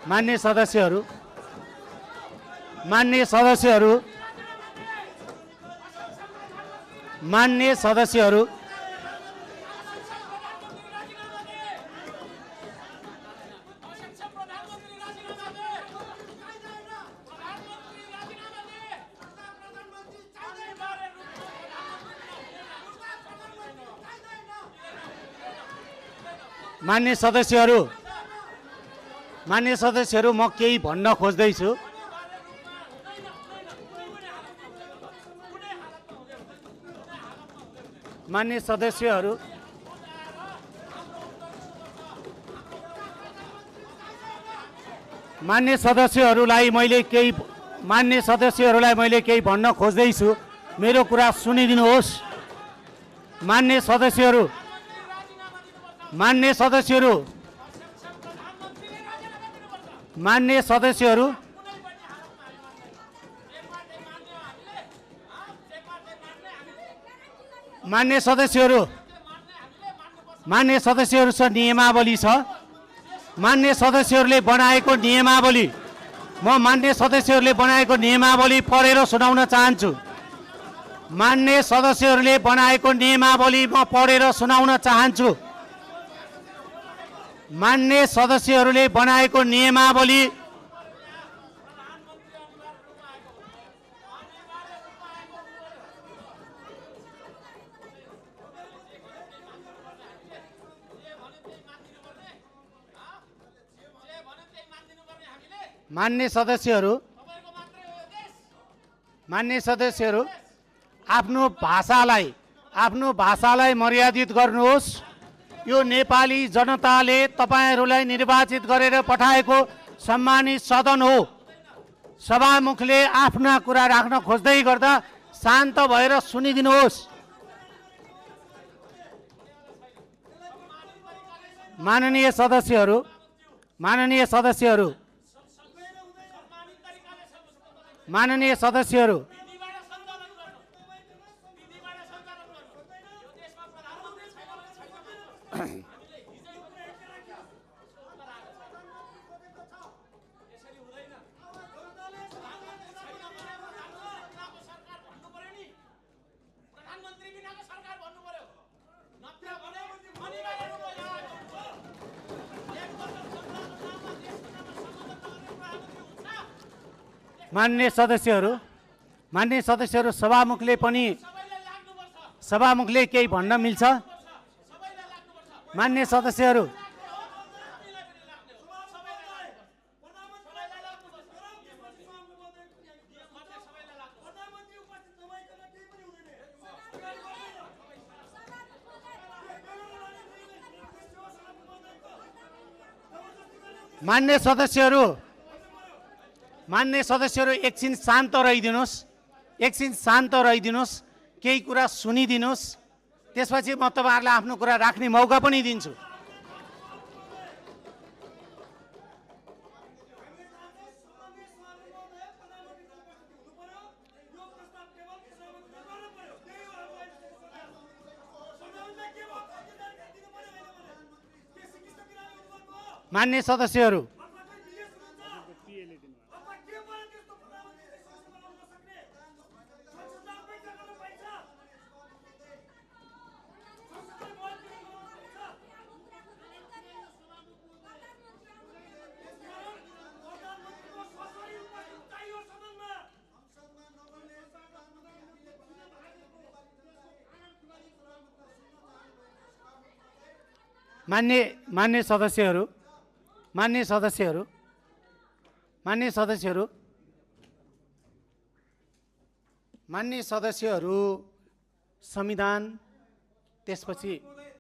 मान्य सदस्यहरू मान्य सदस्यहरू मान्य सदस्यहरू मान्य सदस्यहरू म केही भन्न खोज्दैछु। मान्य सदस्यहरूलाई मैले केही भन्न खोज्दैछु। मेरो कुरा सुनिदिनुहोस्। मान्य सदस्यहरू मान्य सदस्यहरू नियमावली छ। मान्य सदस्यहरूले बनाएको नियमावली पढेर सुनाउन चाहन्छु। मान्य सदस्यहरूले बनाएको नियमावली म पढेर सुनाउन चाहन्छु। मान्य सदस्यहरूले बनाएको नियमावली मान्य सदस्यहरू आफ्नो भाषालाई मर्यादित गर्नुहोस्। यो नेपाली जनताले तपाईहरूलाई निर्वाचित गरेर पठाएको सम्मानित सदन हो। सभामुखले आफ्ना कुरा राख्न खोज्दै गर्दा शान्त भएर सुनिदिनुहोस्। माननीय सदस्यहरू मान्य सदस्यहरू सभामुखले केही भन्न मिल्छ। मान्य सदस्यहरू एकछिन शान्त रहिदिनुहोस्। केही कुरा सुनिदिनुहोस्। त्यसपछि म तपाईहरुलाई आफ्नो कुरा राख्ने मौका पनि दिन्छु। मान्य सदस्यहरू संविधान त्यसपछि